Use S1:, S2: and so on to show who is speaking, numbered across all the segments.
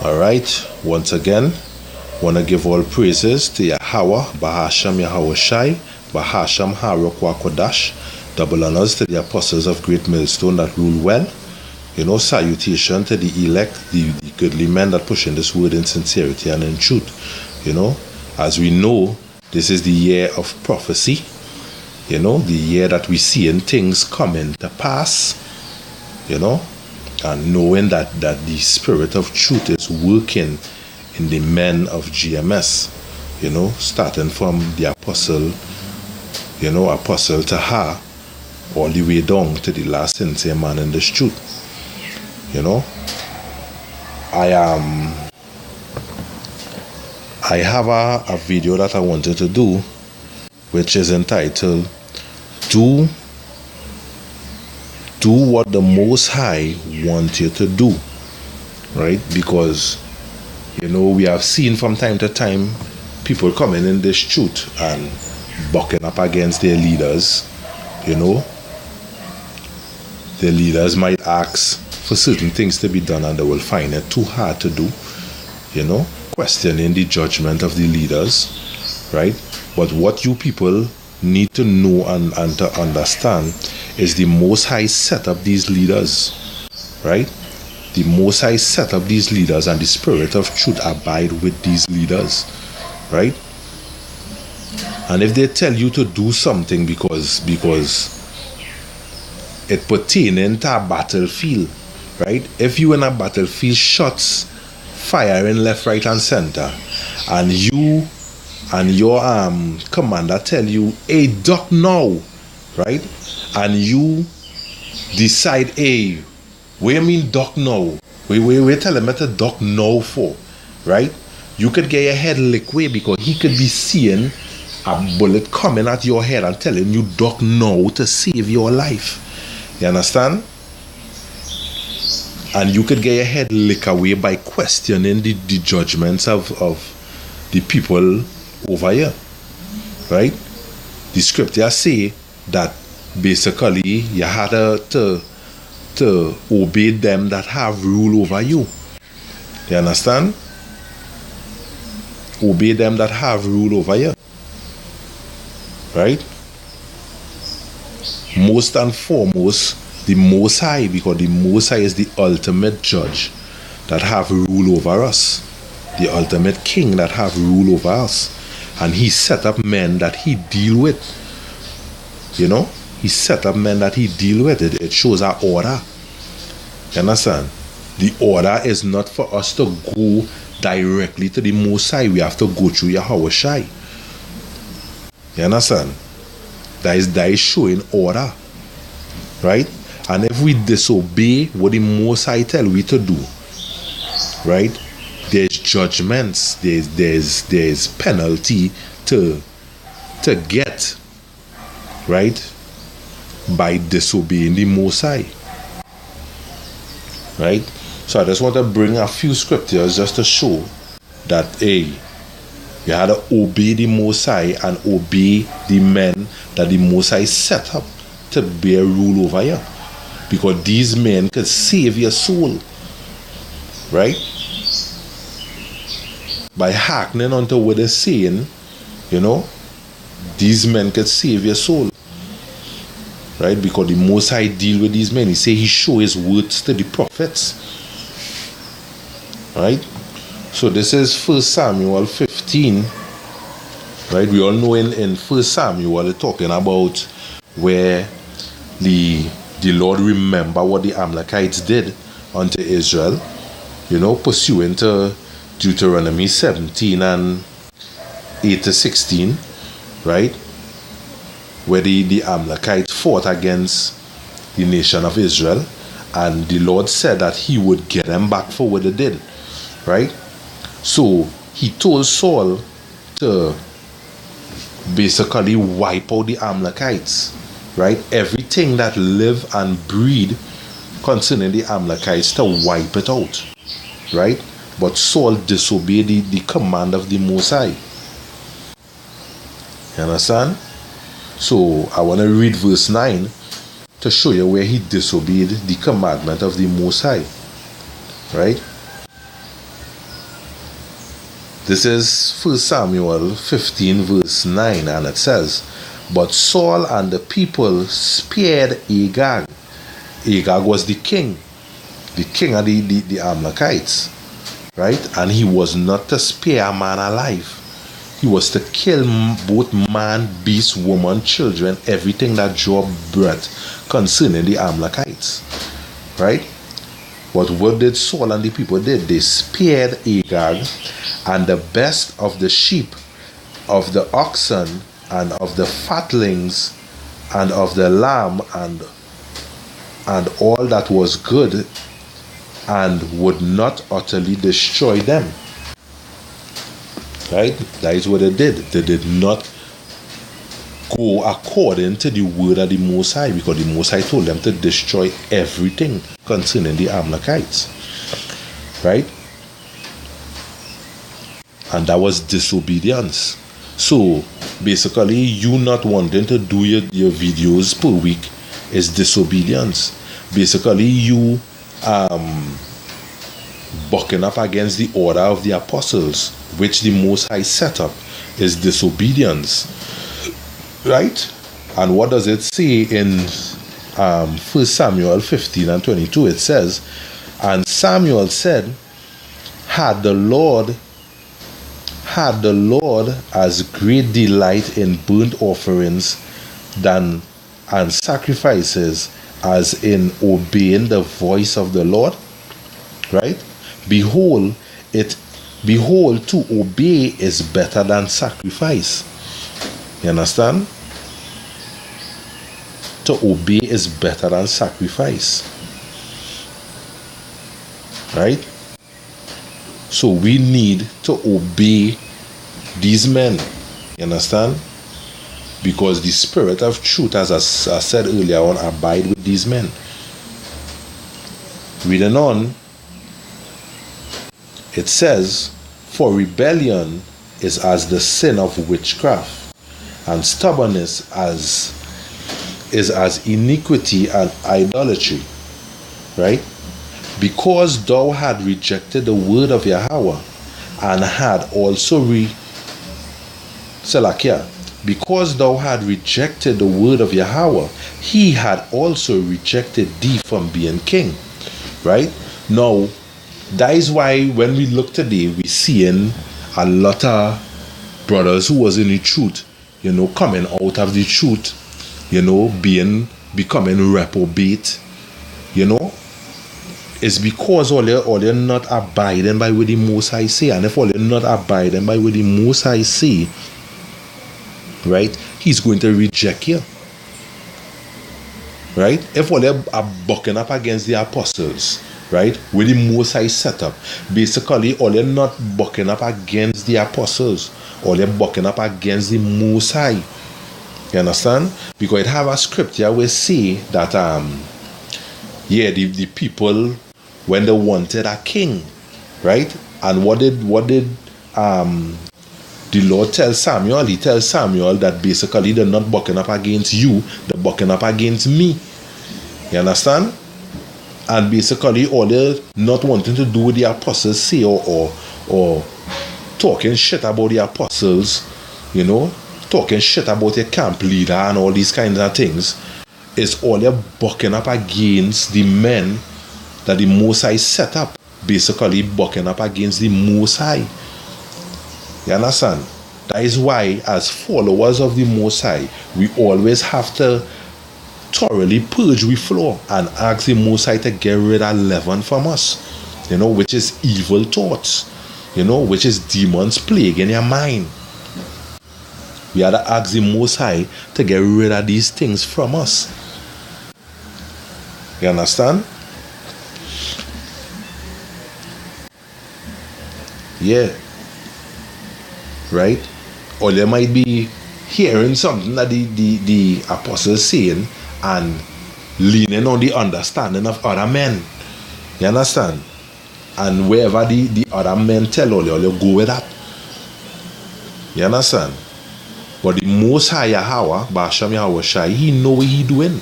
S1: Alright, once again, want to give all praises to Yahweh, Bahasham Yahweh Shai, Bahasham Harokwa Kodash, double honors to the apostles of Great Millstone that rule well. Salutation to the elect, the goodly men that push in this word in sincerity and in truth. As we know, this is the year of prophecy. The year that we see in things coming to pass. And knowing that the spirit of truth is working in the men of GMS, starting from the apostle, Apostle Taha, all the way down to the last sincere man in this truth. I have a video that I wanted to do, which is entitled Do What the Most High Want You to Do, right? Because we have seen from time to time people coming in this truth and bucking up against their leaders. The leaders might ask for certain things to be done and they will find it too hard to do, questioning the judgment of the leaders, right? But what you people need to know and to understand is the Most High set up these leaders, right? The Most High set up these leaders and the spirit of truth abide with these leaders, right? And if they tell you to do something because it pertaining to a battlefield, right? If you in a battlefield, shots firing left, right, and center, and you and your commander tell you, hey, duck now, right? And you decide, hey, what do you mean duck now? We tell him to duck now for, right? You could get your head licked away because he could be seeing a bullet coming at your head and telling you duck now to save your life. You understand? And you could get your head licked away by questioning the judgments of the people over here, right? The scriptures say that basically you had to obey them that have rule over you. You understand? Obey them that have rule over you, right? Most and foremost, the Most High, because the Most High is the ultimate judge that have rule over us, the ultimate king that have rule over us. And he set up men that he deal with. He set up men that he deal with. It shows our order. You understand? The order is not for us to go directly to the Most High. We have to go through Yahweh Shai. You understand? That is showing order. Right? And if we disobey what the Most High tell we to do, right? There's judgments, there's penalty to get, right? By disobeying the Most High, right? So I just want to bring a few scriptures just to show that, hey, you had to obey the Most High and obey the men that the Most High set up to bear rule over you, because these men could save your soul, right? By hearkening unto what they're saying, these men could save your soul, right? Because the Most High deal with these men. He say he show his words to the prophets, right? So this is 1 Samuel 15, right? We all know in 1 Samuel it's talking about where the Lord remember what the Amalekites did unto Israel, pursuant to Deuteronomy 17 and 8 to 16, right? Where the Amalekites fought against the nation of Israel, and the Lord said that he would get them back for what they did, right? So he told Saul to basically wipe out the Amalekites, right? Everything that live and breed concerning the Amalekites, to wipe it out, right? But Saul disobeyed the command of the Most High. You understand? So I want to read verse 9 to show you where he disobeyed the commandment of the Most High. Right? This is 1 Samuel 15 verse 9, and it says, "But Saul and the people spared Agag." Agag was the king of the Amalekites, right? And he was not to spare a man alive. He was to kill both man, beast, woman, children, everything that drew breath concerning the Amalekites, right? But what did Saul and the people did? They spared Agag and the best of the sheep, of the oxen, and of the fatlings, and of the lamb, and all that was good, and would not utterly destroy them. Right? That is what they did. They did not go according to the word of the Most High, because the Most High told them to destroy everything concerning the Amalekites. Right? And that was disobedience. So basically, you not wanting to do your videos per week is disobedience. Basically, you bucking up against the order of the apostles, which the Most High set up, is disobedience. Right? And what does it say in 1 Samuel 15 and 22? It says, "And Samuel said, had the Lord as great delight in burnt offerings and sacrifices as in obeying the voice of the Lord." Right? Behold, to obey is better than sacrifice. You understand? To obey is better than sacrifice. Right? So we need to obey these men. You understand? Because the Spirit of truth, as I said earlier on, abide with these men. Reading on, it says, "For rebellion is as the sin of witchcraft, and stubbornness is as iniquity and idolatry." Right? "Because thou had rejected the word of Yahweh, and had also because thou had rejected the word of Yahweh, he had also rejected thee from being king." Right? Now, that is why when we look today, we seeing a lot of brothers who was in the truth, coming out of the truth, becoming reprobate, It's because all you're not abiding by what the Most High say. And if all you're not abiding by what the Most High say, right, he's going to reject you. Right? If all you're bucking up against the apostles, right, with the Most High set up, basically all you're not bucking up against the apostles, all you're bucking up against the Most High. You understand? Because it have a scripture where say that the people, when they wanted a king, right? And what did the Lord tell Samuel? He tells Samuel that basically they're not bucking up against you, they're bucking up against me. You understand? And basically all they're not wanting to do with the apostles say, or talking shit about the apostles, talking shit about your camp leader and all these kinds of things, is all they're bucking up against the men that the Most High set up. Basically bucking up against the Most High. You understand? That is why, as followers of the Most High, we always have to thoroughly purge we flaw and ask the Most High to get rid of leaven from us, which is evil thoughts, which is demons plaguing your mind. We have to ask the Most High to get rid of these things from us. You understand? Yeah. Right? Or they might be hearing something that the apostles saying and leaning on the understanding of other men. You understand? And wherever the other men tell all you go with that. You understand? But the Most High Yahweh, Basham Yahweh Shai, he know what he doing.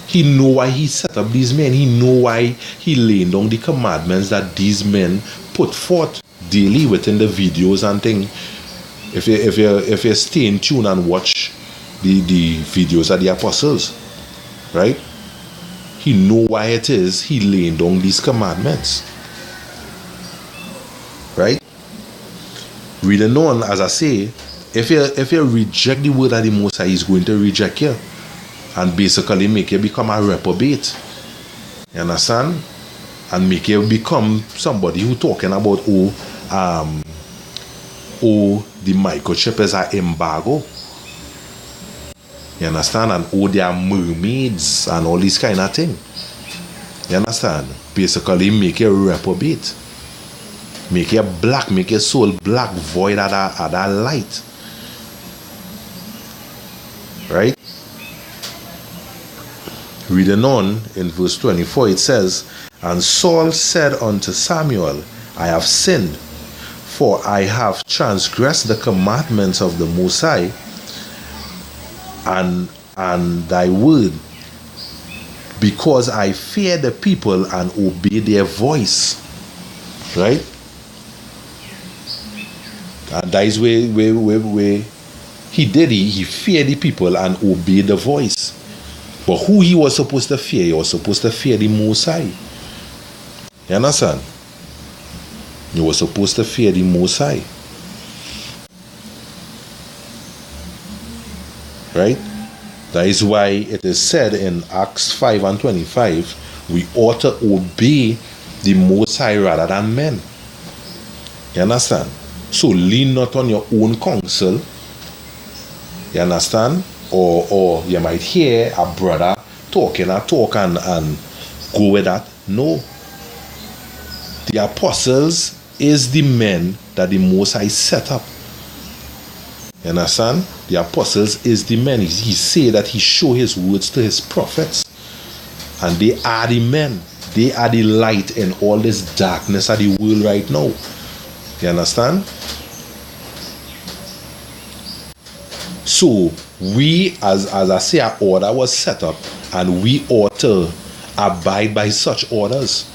S1: He know why he set up these men. He know why he laid down the commandments that these men put forth daily within the videos and thing. If you stay in tune and watch the videos of the apostles, right? He know why it is he laying down these commandments, right? Reading on, as I say, if you reject the word of the Most High, he's going to reject you and basically make you become a reprobate. You understand? And make you become somebody who talking about the microchip is an embargo. You understand? And they are mermaids and all these kind of thing. You understand? Basically make you reprobate. Make you black, make your soul black, void of that light. Right? Reading on in verse 24, it says, And Saul said unto Samuel, I have sinned, for I have transgressed the commandments of the Most High, and thy word, because I fear the people and obey their voice. Right? And that is where he feared the people and obeyed the voice. But who he was supposed to fear? He was supposed to fear the Most High. You understand? You were supposed to fear the Most High. Right? That is why it is said in Acts 5 and 25, we ought to obey the Most High rather than men. You understand? So lean not on your own counsel. You understand? Or you might hear a brother talking a talk and go with that. No. The apostles is the men that the Most High set up. You understand? The apostles is the men. He say that he show his words to his prophets. And they are the men. They are the light in all this darkness of the world right now. You understand? So we, as I say, our order was set up, and we ought to abide by such orders.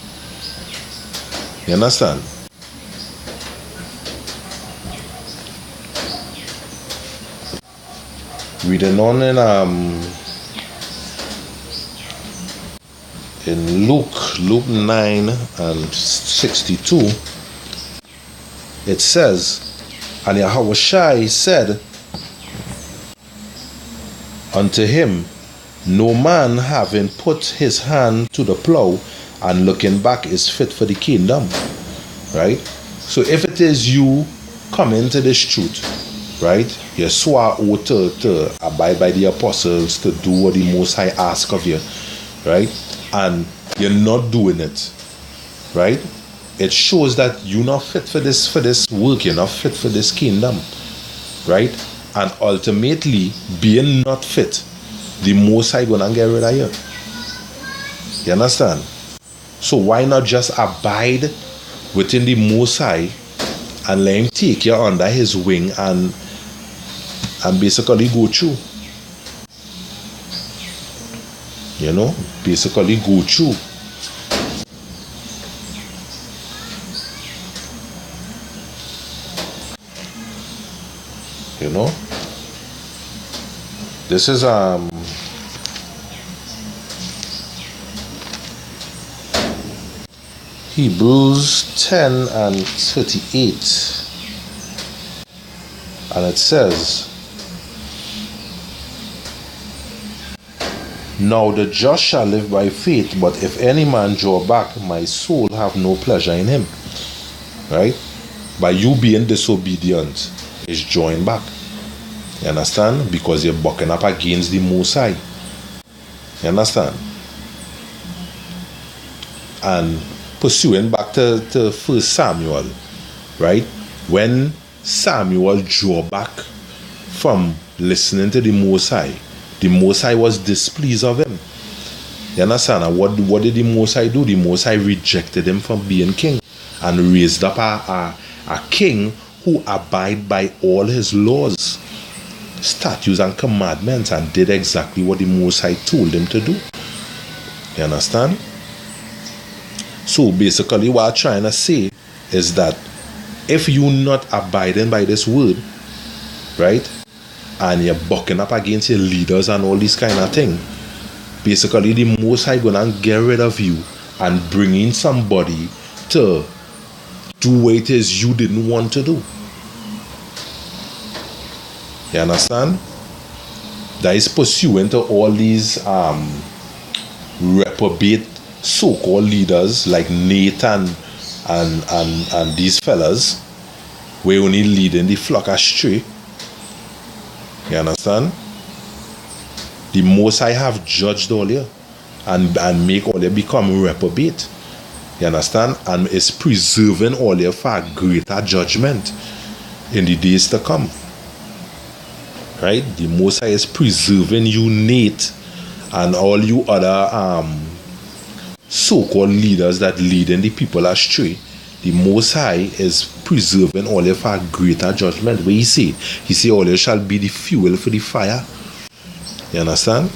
S1: You understand? Reading on in Luke 9 and 62, it says, And Yahushua said unto him, No man having put his hand to the plow and looking back is fit for the kingdom. Right? So if it is you coming to this truth, right, you swore oath to abide by the apostles, to do what the Most High ask of you, right, and you're not doing it, right, it shows that you're not fit for this work, you're not fit for this kingdom, right? And ultimately, being not fit, the Most High gonna get rid of you. You understand? So why not just abide within the Most High and let him take you under his wing and basically go through? You know, basically go through. You know, this is Hebrews 10 and 38, and it says, Now the just shall live by faith, but if any man draw back, my soul have no pleasure in him. Right? By you being disobedient is drawing back. You understand? Because you're bucking up against the Most High. You understand? And pursuing back to 1 Samuel, right? When Samuel drew back from listening to the Most High was displeased of him. You understand? And what did the Most High do? The Most High rejected him from being king and raised up a king who abide by all his laws, statutes and commandments, and did exactly what the Most High told him to do. You understand? So basically what I'm trying to say is that if you not abiding by this word, right, and you're bucking up against your leaders and all this kind of thing, basically the Most High gonna get rid of you and bring in somebody to do what it is you didn't want to do. You understand? That is pursuant to all these reprobate so-called leaders like Nathan and these fellas, we only leading the flock astray. You understand? The Most High have judged all you and make all you become reprobate. You understand? And is preserving all you for a greater judgment in the days to come. Right? The Most High is preserving you, Nate, and all you other so-called leaders that leading the people astray. The Most High is preserving all you for a greater judgment. Where he say all you shall be the fuel for the fire. You understand?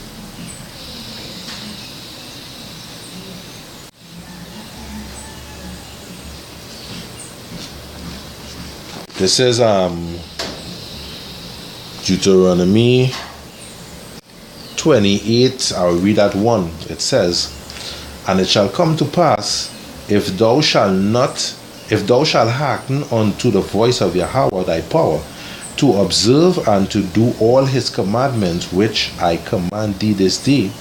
S1: This is Deuteronomy 28. I'll read at 1. It says, "And it shall come to pass, if thou shalt hearken unto the voice of Yahweh thy power, to observe and to do all his commandments which I command thee this day,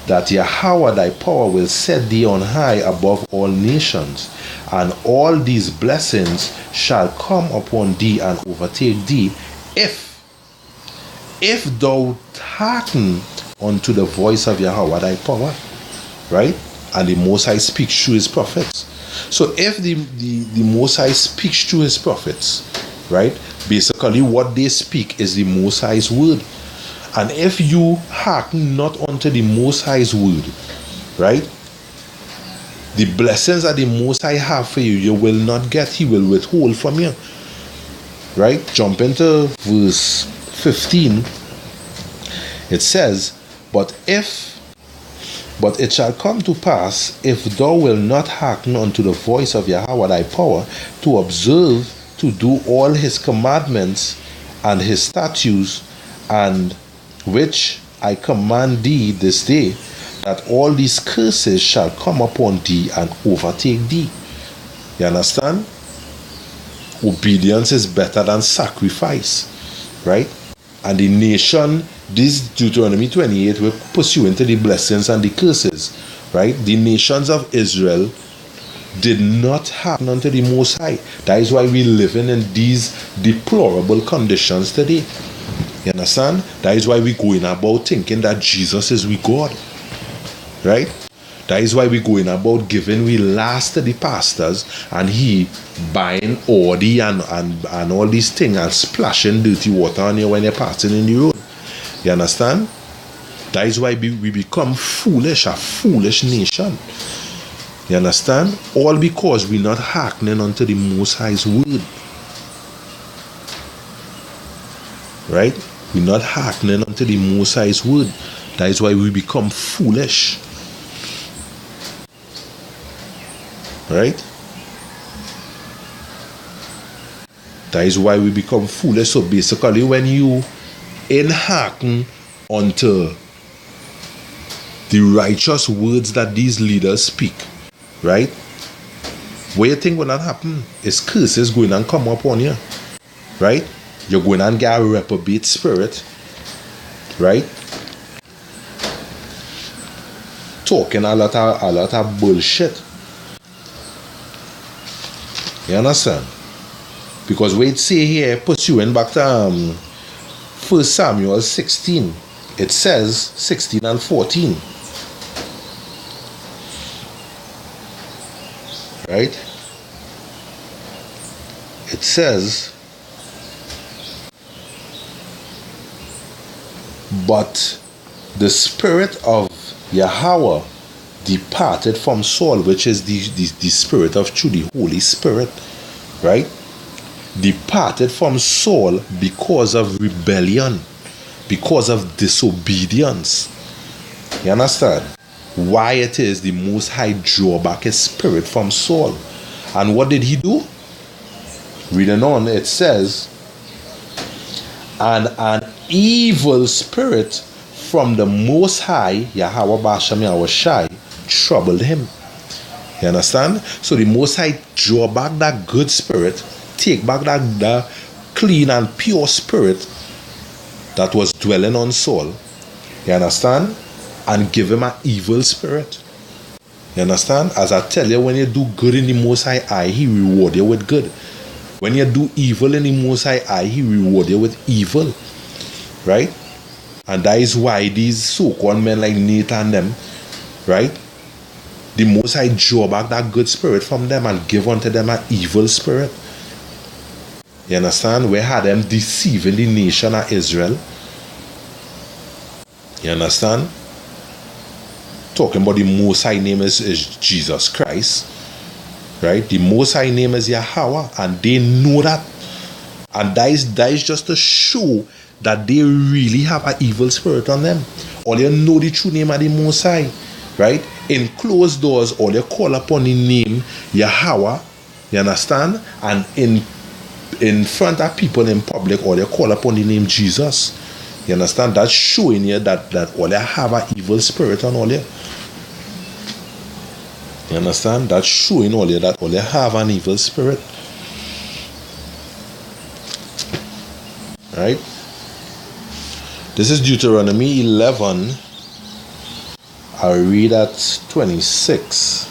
S1: that Yahweh thy power will set thee on high above all nations, and all these blessings shall come upon thee and overtake thee, if thou hearken unto the voice of Yahweh thy power." Right? And the Most High speaks through his prophets. So if the Most High speaks through his prophets, right, basically what they speak is the Most High's word. And if you hearken not unto the Most High's word, right, the blessings that the Most High have for you, you will not get. He will withhold from you. Right? Jump into verse 15. It says, But it shall come to pass, if thou wilt not hearken unto the voice of Yahweh thy power, to observe to do all his commandments and his statutes, and which I command thee this day, that all these curses shall come upon thee and overtake thee. You understand? Obedience is better than sacrifice, right? And the nation, this Deuteronomy 28, will pursue into the blessings and the curses, right? The nations of Israel did not hearken unto the Most High. That is why we're living in these deplorable conditions today. You understand? That is why we're going about thinking that Jesus is with God, right? That is why we're going about giving we last to the pastors, and he buying Audi and all these things and splashing dirty water on you when you're passing in the road. You understand? That is why we become foolish, a foolish nation. You understand? All because we're not hearkening unto the Most High's word. Right? We're not hearkening unto the Most High's word. That is why we become foolish. Right? That is why we become foolish. So basically, when you hearken unto the righteous words that these leaders speak, right? What you think will not happen is curses going and come upon you, right? You're going and get a reprobate spirit, right? Talking a lot of bullshit. You understand? Because what it say here, pursuing back to 1 Samuel 16, it says 16 and 14. Right? It says, "But the spirit of Yahweh departed from Saul," which is the spirit of truth, the Holy Spirit, right? Departed from Saul because of rebellion, because of disobedience. You understand? Why it is the Most High draw back his spirit from Saul. And what did he do? Reading on, it says, and an evil spirit from the Most High, Yahweh Basham Yahweh Shai, troubled him. You understand? So the Most High draw back that good spirit, take back that clean and pure spirit that was dwelling on Saul. You understand? And give him an evil spirit. You understand? As I tell you, when you do good in the Most High eye, he reward you with good. When you do evil in the Most High eye, he reward you with evil. Right? And that is why these so-called men like Nathan and them, right? The Most High draw back that good spirit from them and give unto them an evil spirit. You understand? We had them deceiving the nation of Israel. You understand? Talking about the Most High name is Jesus Christ. Right? The Most High name is Yahweh, and they know that. And that is just to show that they really have an evil spirit on them. All you know the true name of the Most High. Right? In closed doors, all you call upon the name Yahweh. You understand? And in front of people in public, all you call upon the name Jesus. You understand? That's showing you that all you have an evil spirit on all you. You understand? That's showing all you that all you have an evil spirit. Right? This is Deuteronomy 11. I'll read at 26.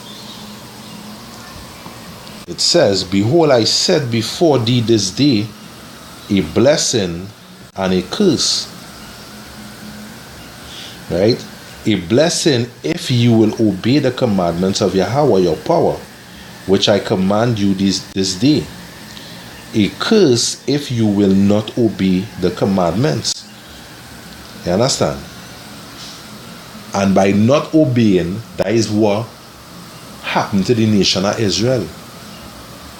S1: It says, behold, I set before thee this day a blessing and a curse. Right? A blessing if you will obey the commandments of Yahweh your power, which I command you this day. A curse if you will not obey the commandments. You understand? And by not obeying, that is what happened to the nation of Israel.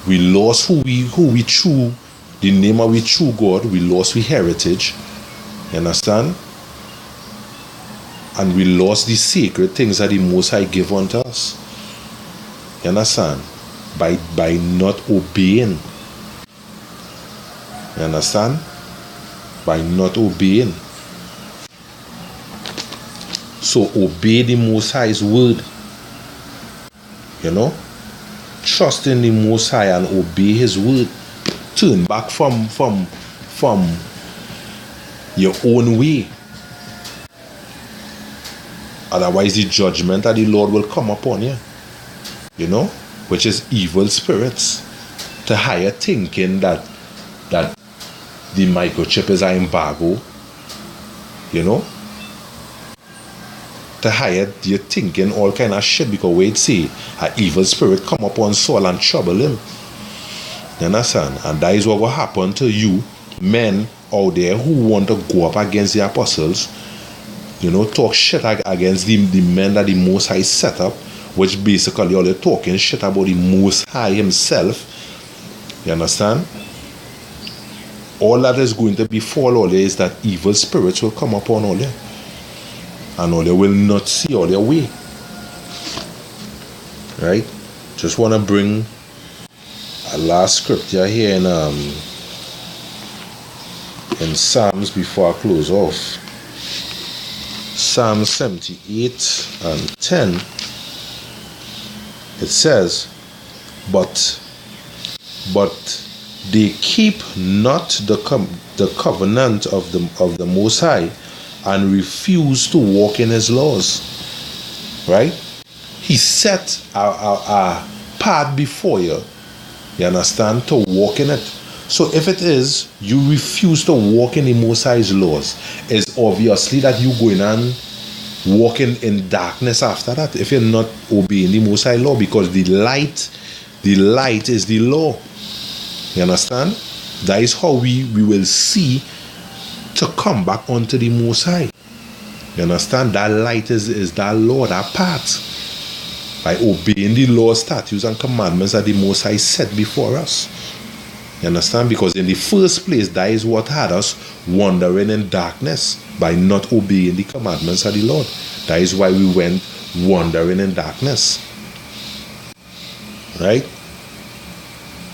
S1: We lost who we true, the name of we true God. We lost we heritage. You understand? And we lost the sacred things that the Most High give unto us. You understand? By not obeying. You understand? By not obeying. So obey the Most High's word. You know? Trust in the Most High and obey his word. Turn back from your own way. Otherwise the judgment of the Lord will come upon you. You know? Which is evil spirits. To higher thinking that the microchip is an embargo. You know? To higher you're thinking all kind of shit because wait see an evil spirit come upon Saul and trouble him. You understand? And that is what will happen to you men out there who want to go up against the apostles. You know, talk shit against the men that the Most High set up, which basically all they're talking shit about the Most High himself. You understand? All that is going to befall all is that evil spirits will come upon all you. And all you will not see all your way. Right? Just want to bring a last scripture here in Psalms before I close off. Psalm 78 and 10. It says, but they keep not the covenant of the Most High, and refuse to walk in his laws. Right? He set a path before you. You understand? To walk in it. So if it is, you refuse to walk in the Most High's laws, it's obviously that you going and walking in darkness after that. If you're not obeying the Most High law, because the light is the law. You understand? That is how we will see to come back unto the Most High. You understand? That light is that law, that path. By obeying the law, statutes, and commandments that the Most High set before us. You understand? Because in the first place, that is what had us wandering in darkness, by not obeying the commandments of the Lord. That is why we went wandering in darkness. Right?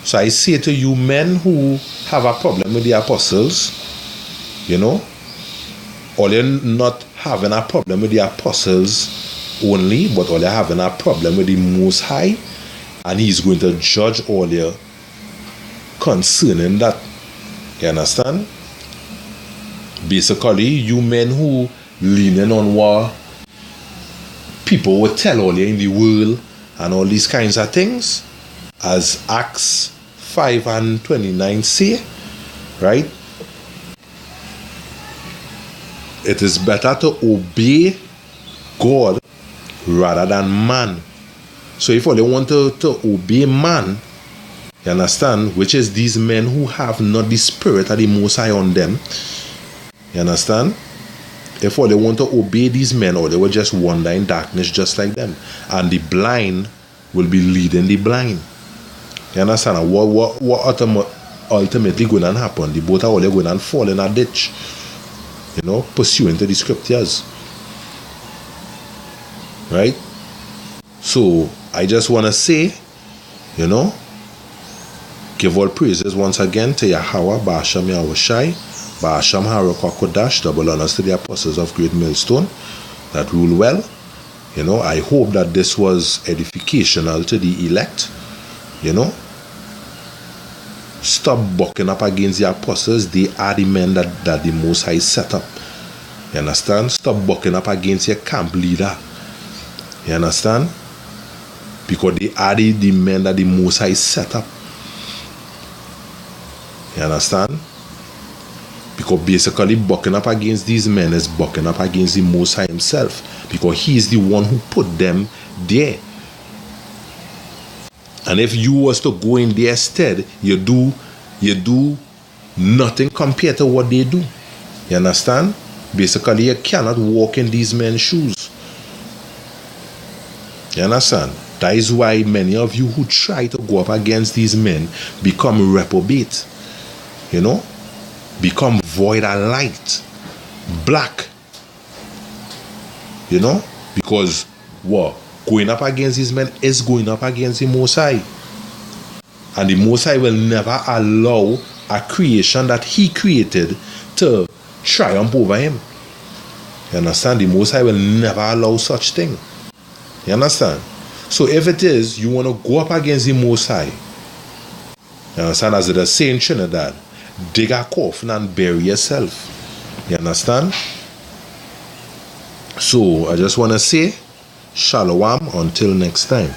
S1: So I say to you men who have a problem with the apostles, you know, or you're not having a problem with the apostles only, but all you're having a problem with the Most High, and He's going to judge all you concerning that. You understand? Basically, you men who leaning on what people would tell all you in the world and all these kinds of things, as Acts 5:29 say, right? It is better to obey God rather than man. So if all they want to obey man, you understand, which is these men who have not the spirit of the Most High on them, you understand? If all they want to obey these men, or they will just wander in darkness just like them, and the blind will be leading the blind. You understand? And what ultimately going to happen? The both are all going to fall in a ditch, you know, pursuant to the scriptures, right? So I just want to say, you know, give all praises once again to Yahweh, Ba'asham Yahushai, Ba'asham Harakwakodash, double honors to the apostles of Great Millstone that rule well. You know, I hope that this was edificational to the elect. You know, stop bucking up against the apostles. They are the men that the Most High set up. You understand? Stop bucking up against your camp leader. You understand? Because they are the men that the Most High set up. You understand? Because basically bucking up against these men is bucking up against the Most High Himself. Because He is the one who put them there. And if you was to go in their stead, you do nothing compared to what they do. You understand? Basically, you cannot walk in these men's shoes. You understand? That is why many of you who try to go up against these men become reprobate. You know? Become void of light. Black. You know? Because what? Going up against these men is going up against the Most High. And the Most High will never allow a creation that He created to triumph over Him. You understand? The Most High will never allow such thing. You understand? So if it is, you want to go up against the Most High, you understand? As it is saying in Trinidad, dig a coffin and bury yourself. You understand? So I just want to say, Shalom until next time.